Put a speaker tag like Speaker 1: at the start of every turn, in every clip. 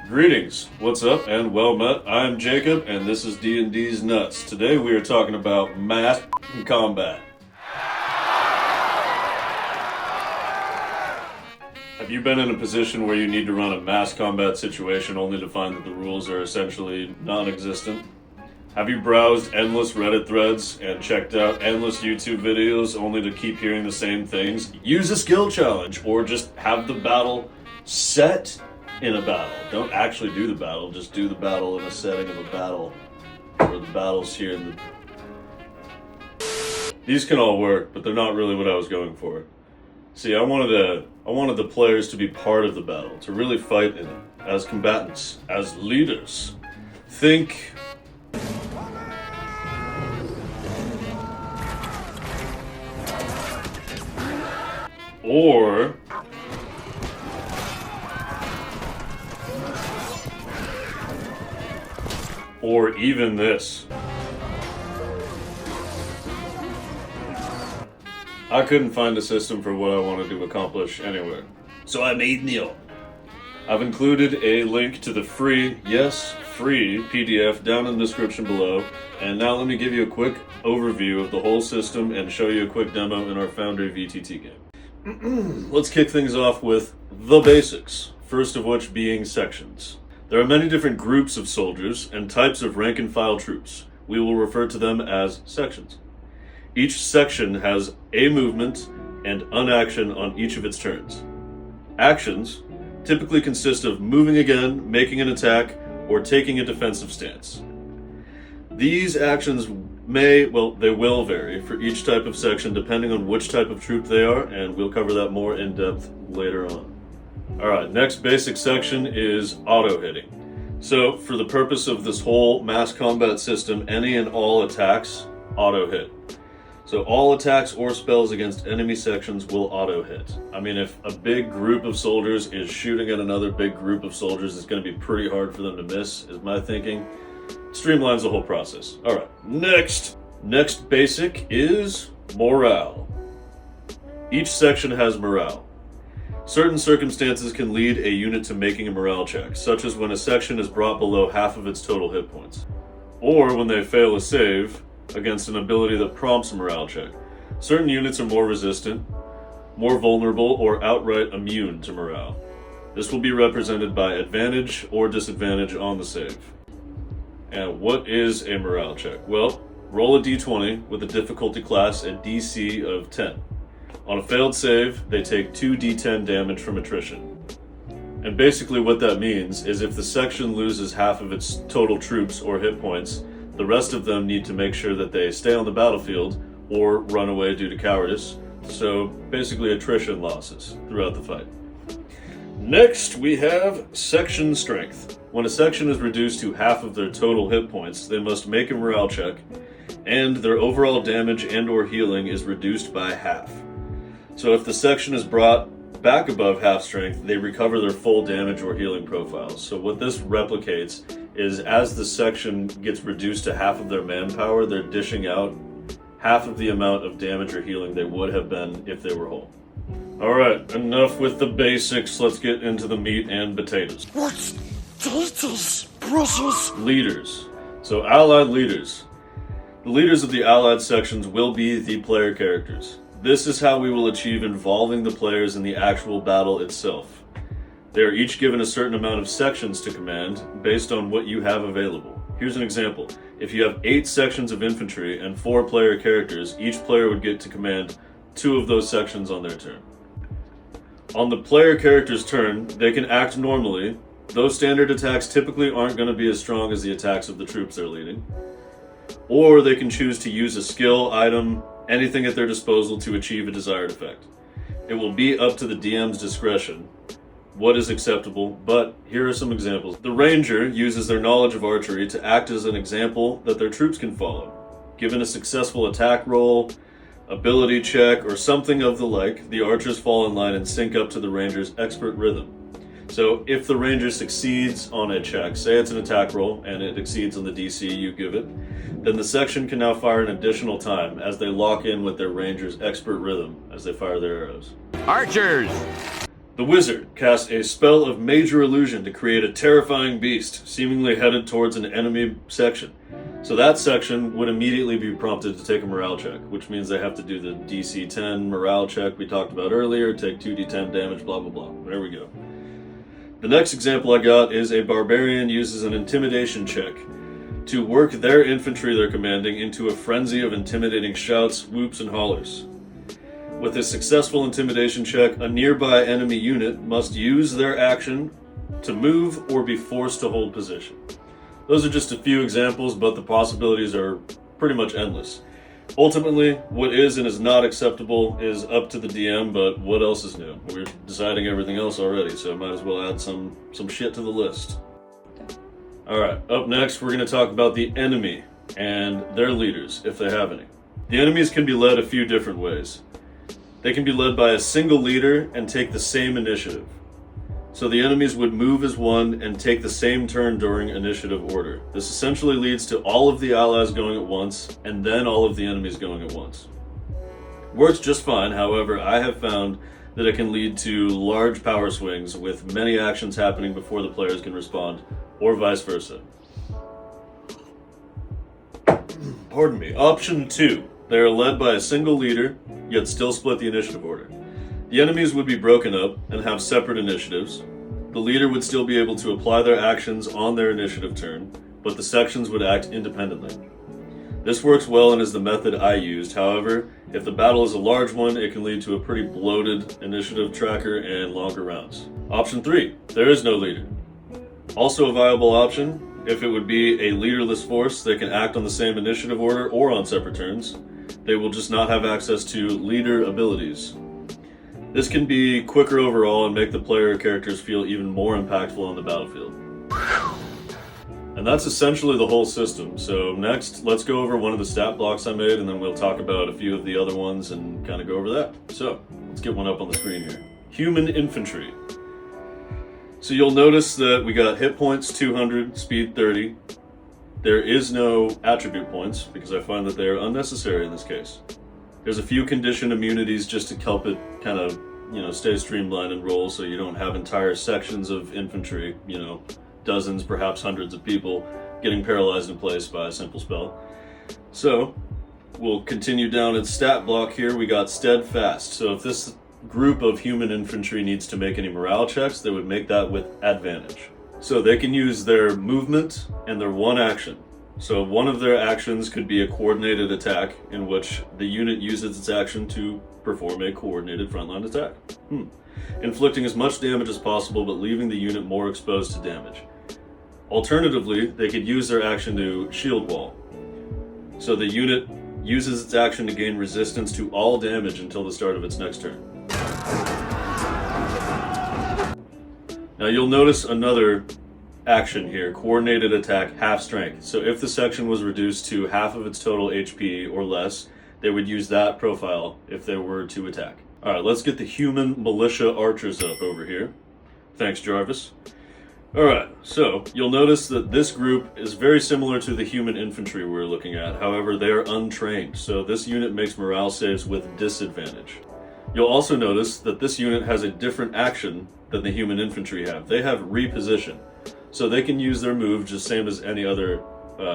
Speaker 1: Greetings, what's up, and well met. I'm Jacob, and this is D&D's Nuts. Today we are talking about mass combat. Have you been in a position where you need to run a mass combat situation only to find that the rules are essentially non-existent? Have you browsed endless Reddit threads and checked out endless YouTube videos only to keep hearing the same things? Use a skill challenge, or just have the battle set in a battle. Don't actually do the battle, just do the battle in a setting of a battle where the battle's here in the... These can all work, but they're not really what I was going for. See, I wanted the players to be part of the battle, to really fight in it, as combatants, as leaders. Think... Or even this. I couldn't find a system for what I wanted to accomplish anywhere, so I made Neo. I've included a link to the free, yes, free PDF down in the description below, and now let me give you a quick overview of the whole system and show you a quick demo in our Foundry VTT game. Let's kick things off with the basics, first of which being sections. There are many different groups of soldiers and types of rank and file troops. We will refer to them as sections. Each section has a movement and an action on each of its turns. Actions typically consist of moving again, making an attack, or taking a defensive stance. These actions they will vary for each type of section depending on which type of troop they are, and we'll cover that more in depth later on. Alright, next basic section is auto-hitting. So, for the purpose of this whole mass combat system, any and all attacks auto-hit. So all attacks or spells against enemy sections will auto-hit. I mean, if a big group of soldiers is shooting at another big group of soldiers, it's going to be pretty hard for them to miss, is my thinking. Streamlines the whole process. Alright, next basic is morale. Each section has morale. Certain circumstances can lead a unit to making a morale check, such as when a section is brought below half of its total hit points, or when they fail a save against an ability that prompts a morale check. Certain units are more resistant, more vulnerable, or outright immune to morale. This will be represented by advantage or disadvantage on the save. And what is a morale check? Well, roll a d20 with a difficulty class at DC of 10. On a failed save, they take 2d10 damage from attrition. And basically what that means is if the section loses half of its total troops or hit points, the rest of them need to make sure that they stay on the battlefield or run away due to cowardice. So basically attrition losses throughout the fight. Next, we have section strength. When a section is reduced to half of their total hit points, they must make a morale check, and their overall damage and or healing is reduced by half. So if the section is brought back above half strength, they recover their full damage or healing profiles. So what this replicates is as the section gets reduced to half of their manpower, they're dishing out half of the amount of damage or healing they would have been if they were whole. Alright, enough with the basics, let's get into the meat and potatoes.
Speaker 2: What's potatoes, precious?
Speaker 1: Leaders. So allied leaders. The leaders of the allied sections will be the player characters. This is how we will achieve involving the players in the actual battle itself. They are each given a certain amount of sections to command based on what you have available. Here's an example. If you have 8 sections of infantry and 4 player characters, each player would get to command 2 of those sections on their turn. On the player character's turn, they can act normally. Those standard attacks typically aren't going to be as strong as the attacks of the troops they're leading. Or they can choose to use a skill, item, anything at their disposal to achieve a desired effect. It will be up to the DM's discretion what is acceptable, but here are some examples. The ranger uses their knowledge of archery to act as an example that their troops can follow. Given a successful attack roll, ability check, or something of the like, the archers fall in line and sync up to the ranger's expert rhythm. So if the ranger succeeds on a check, say it's an attack roll and it exceeds on the DC you give it, then the section can now fire an additional time as they lock in with their ranger's expert rhythm as they fire their arrows.
Speaker 3: Archers!
Speaker 1: The wizard casts a spell of major illusion to create a terrifying beast, seemingly headed towards an enemy section. So that section would immediately be prompted to take a morale check, which means they have to do the DC 10 morale check we talked about earlier, take 2d10 damage, blah blah blah. There we go. The next example I got is a barbarian uses an intimidation check to work their infantry they're commanding into a frenzy of intimidating shouts, whoops, and hollers. With a successful intimidation check, a nearby enemy unit must use their action to move or be forced to hold position. Those are just a few examples, but the possibilities are pretty much endless. Ultimately, what is and is not acceptable is up to the DM, but what else is new? We're deciding everything else already, so I might as well add some shit to the list. Alright, up next we're going to talk about the enemy and their leaders, if they have any. The enemies can be led a few different ways. They can be led by a single leader and take the same initiative. So the enemies would move as one and take the same turn during initiative order. This essentially leads to all of the allies going at once, and then all of the enemies going at once. Works just fine, however, I have found that it can lead to large power swings with many actions happening before the players can respond, or vice versa. Pardon me. Option 2. They are led by a single leader, yet still split the initiative order. The enemies would be broken up and have separate initiatives. The leader would still be able to apply their actions on their initiative turn, but the sections would act independently. This works well and is the method I used. However, if the battle is a large one, it can lead to a pretty bloated initiative tracker and longer rounds. Option 3. There is no leader. Also a viable option, if it would be a leaderless force, they can act on the same initiative order or on separate turns. They will just not have access to leader abilities. This can be quicker overall and make the player characters feel even more impactful on the battlefield. And that's essentially the whole system. So next, let's go over one of the stat blocks I made, and then we'll talk about a few of the other ones and kind of go over that. So let's get one up on the screen here. Human infantry. So you'll notice that we got hit points 200, speed 30. There is no attribute points because I find that they are unnecessary in this case. There's a few condition immunities just to help it kind of, stay streamlined and roll so you don't have entire sections of infantry, dozens, perhaps hundreds of people getting paralyzed in place by a simple spell. So we'll continue down its stat block here. We got steadfast. So if this group of human infantry needs to make any morale checks, they would make that with advantage. So they can use their movement and their one action. So one of their actions could be a coordinated attack in which the unit uses its action to perform a coordinated frontline attack. Inflicting as much damage as possible but leaving the unit more exposed to damage. Alternatively, they could use their action to shield wall. So the unit uses its action to gain resistance to all damage until the start of its next turn. Now you'll notice another action here, coordinated attack, half strength. So if the section was reduced to half of its total HP or less, they would use that profile if they were to attack. Alright, let's get the human militia archers up over here. Thanks, Jarvis. Alright, so you'll notice that this group is very similar to the human infantry we're looking at. However, they are untrained, so this unit makes morale saves with disadvantage. You'll also notice that this unit has a different action than the human infantry have. They have reposition. So they can use their move just same as any other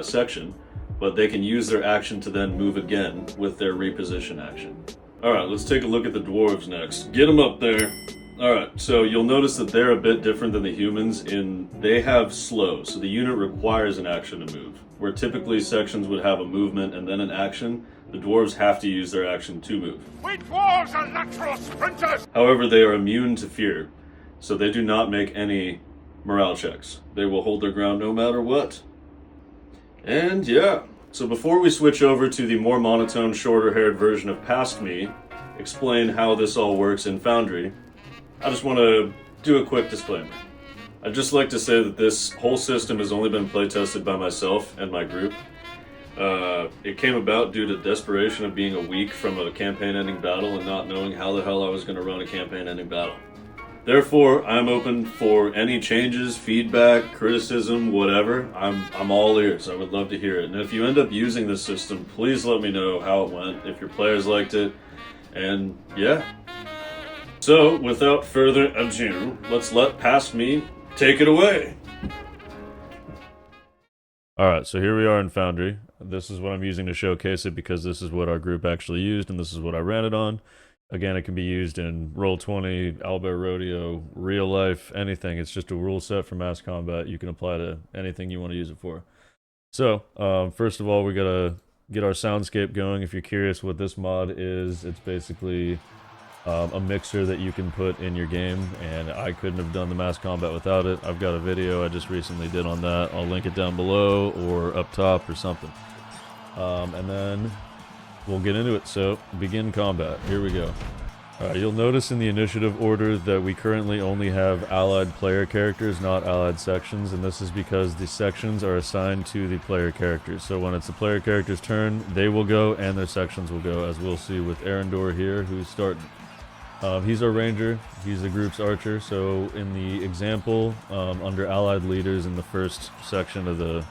Speaker 1: section, but they can use their action to then move again with their reposition action. Alright, let's take a look at the dwarves next. Get them up there. Alright, so you'll notice that they're a bit different than the humans in they have slow, so the unit requires an action to move. Where typically sections would have a movement and then an action, the dwarves have to use their action to move.
Speaker 2: We dwarves are natural sprinters!
Speaker 1: However, they are immune to fear, so they do not make any morale checks. They will hold their ground no matter what. And yeah, so before we switch over to the more monotone, shorter-haired version of Past Me, explain how this all works in Foundry, I just want to do a quick disclaimer. I'd just like to say that this whole system has only been playtested by myself and my group. It came about due to desperation of being a week from a campaign-ending battle and not knowing how the hell I was going to run a campaign-ending battle. Therefore, I'm open for any changes, feedback, criticism, whatever. I'm all ears. I would love to hear it. And if you end up using this system, please let me know how it went, if your players liked it, and yeah. So, without further ado, let's let past me take it away. Alright, so here we are in Foundry. This is what I'm using to showcase it because this is what our group actually used and this is what I ran it on. Again, it can be used in Roll20, Owlbear Rodeo, real life, anything. It's just a rule set for mass combat. You can apply to anything you want to use it for. So, first of all, we gotta get our soundscape going. If you're curious what this mod is, it's basically a mixer that you can put in your game, and I couldn't have done the mass combat without it. I've got a video I just recently did on that. I'll link it down below or up top or something. And then we'll get into it. So, begin combat. Here we go. Alright, you'll notice in the initiative order that we currently only have allied player characters, not allied sections, and this is because the sections are assigned to the player characters. So when it's the player character's turn, they will go and their sections will go, as we'll see with Arendor here, who's starting. He's our ranger, he's the group's archer, so in the example, under allied leaders in the first section of the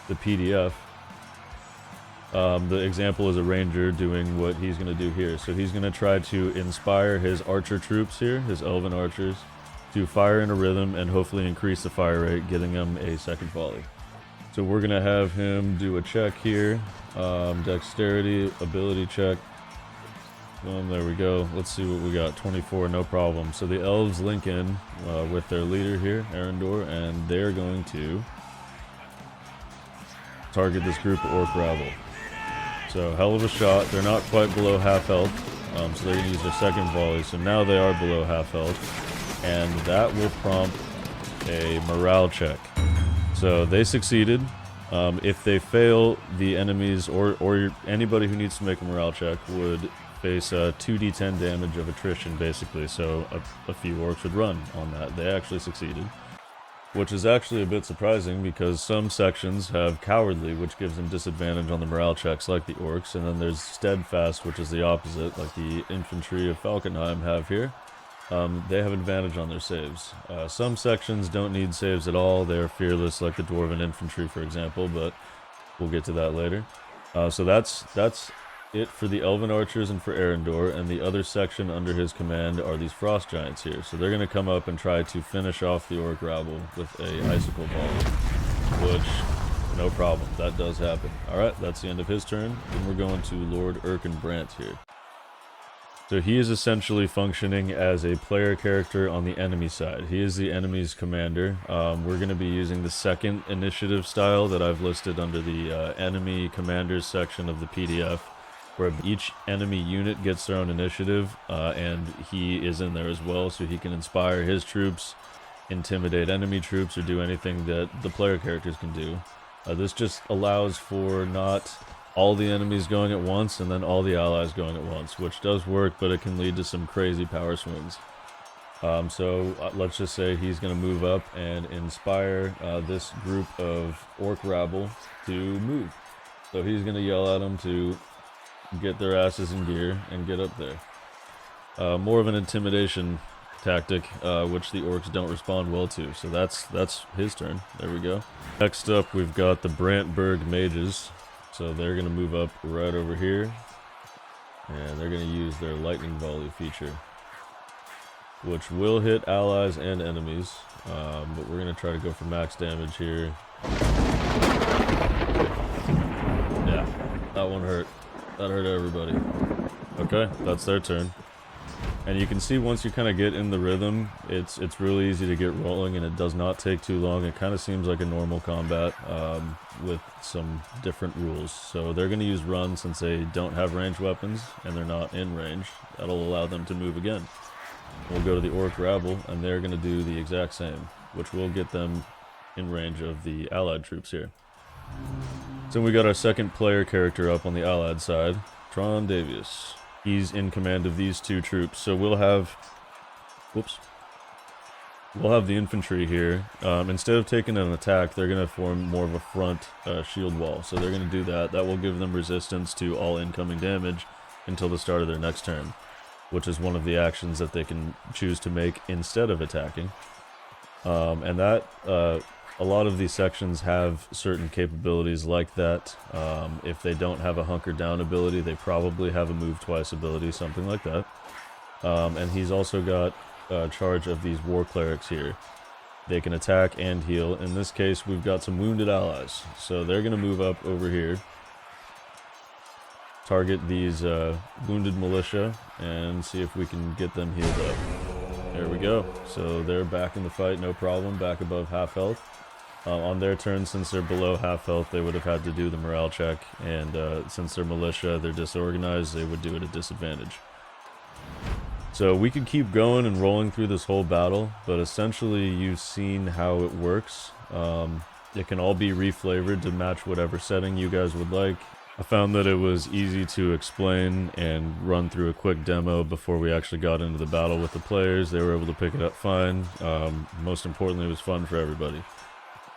Speaker 1: PDF, the example is a ranger doing what he's going to do here. So he's going to try to inspire his archer troops here, his elven archers, to fire in a rhythm and hopefully increase the fire rate, getting them a second volley. So we're going to have him do a check here, dexterity, ability check. There we go. Let's see what we got. 24, no problem. So the elves link in with their leader here, Arendor, and they're going to target this group of orc rabble. So hell of a shot. They're not quite below half health, so they're going to use their second volley. So now they are below half health, and that will prompt a morale check. So they succeeded. If they fail, the enemies or anybody who needs to make a morale check would face 2d10 damage of attrition, basically. So a few orcs would run on that. They actually succeeded, which is actually a bit surprising because some sections have cowardly, which gives them disadvantage on the morale checks like the orcs, and then there's steadfast, which is the opposite, like the infantry of Falkenheim have here. They have advantage on their saves. Some sections don't need saves at all. They're fearless, like the dwarven infantry, for example, but we'll get to that later. So that's it for the elven archers and for Arendor, and the other section under his command are these frost giants here. So they're going to come up and try to finish off the orc rabble with a icicle volley, which, no problem, that does happen. Alright, that's the end of his turn, and we're going to Lord Erkenbrandt here. So he is essentially functioning as a player character on the enemy side. He is the enemy's commander. We're going to be using the second initiative style that I've listed under the enemy commanders section of the PDF, where each enemy unit gets their own initiative, and he is in there as well, so he can inspire his troops, intimidate enemy troops, or do anything that the player characters can do. This just allows for not all the enemies going at once and then all the allies going at once, which does work, but it can lead to some crazy power swings. Let's just say he's going to move up and inspire this group of orc rabble to move. So he's going to yell at them to get their asses in gear and get up there. More of an intimidation tactic, which the orcs don't respond well to. So that's his turn. There we go. Next up, we've got the Brantberg mages. So they're going to move up right over here, and they're going to use their lightning volley feature, which will hit allies and enemies, but we're going to try to go for max damage here. Yeah, that one hurt. That hurt everybody. Okay, that's their turn. And you can see once you kind of get in the rhythm, it's really easy to get rolling, and it does not take too long. It kind of seems like a normal combat with some different rules. So they're going to use run since they don't have ranged weapons and they're not in range. That'll allow them to move again. We'll go to the orc rabble, and they're going to do the exact same, which will get them in range of the allied troops here. So we got our second player character up on the allied side, Tron Davius. He's in command of these two troops. So we'll have the infantry here. Instead of taking an attack, they're going to form more of a front shield wall. So they're going to do that. That will give them resistance to all incoming damage until the start of their next turn, which is one of the actions that they can choose to make instead of attacking. A lot of these sections have certain capabilities like that. If they don't have a hunker down ability, they probably have a move twice ability, something like that. and he's also got charge of these war clerics here. They can attack and heal. In this case, we've got some wounded allies, so they're going to move up over here, target these wounded militia, and see if we can get them healed up. There we go. So they're back in the fight, no problem, back above half health. On their turn, since they're below half health, they would have had to do the morale check, and since they're militia, they're disorganized, they would do it at disadvantage. So we could keep going and rolling through this whole battle, but essentially you've seen how it works. It can all be reflavored to match whatever setting you guys would like. I found that it was easy to explain and run through a quick demo before we actually got into the battle with the players. They were able to pick it up fine. Most importantly, it was fun for everybody.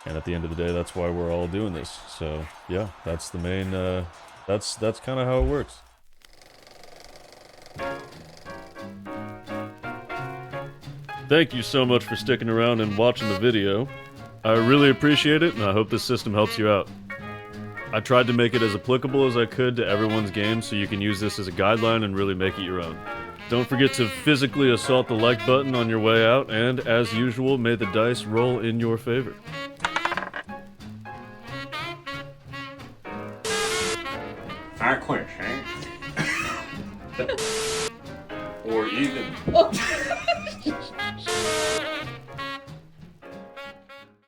Speaker 1: And at the end of the day, that's why we're all doing this. So yeah, that's the main, that's kind of how it works. Thank you so much for sticking around and watching the video. I really appreciate it, and I hope this system helps you out. I tried to make it as applicable as I could to everyone's game, so you can use this as a guideline and really make it your own. Don't forget to physically assault the like button on your way out, and as usual, may the dice roll in your favor.
Speaker 2: I quit, eh?
Speaker 1: Or even.